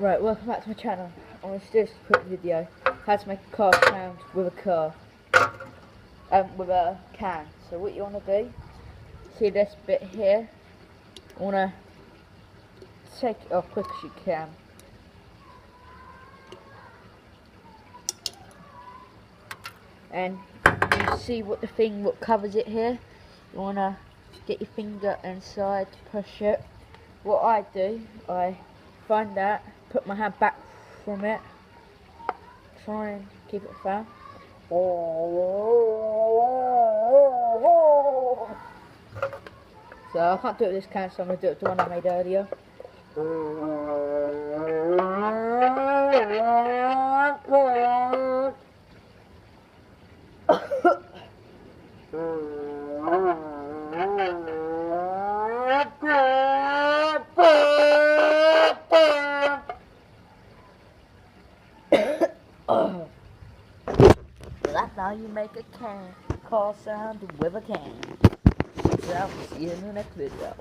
Right, welcome back to my channel. I'm going to do this quick video. How to make a car sound with a car. With a can. So what you want to do, see this bit here? You want to take it off quick as you can. And you see what the thing what covers it here? You want to get your finger inside to push it. What I do, I find that, put my hand back from it, try and keep it firm. So I can't do it with this can, so I'm going to do it with the one I made earlier. That's how you make a car sound with a can. So I'll see you in the next video.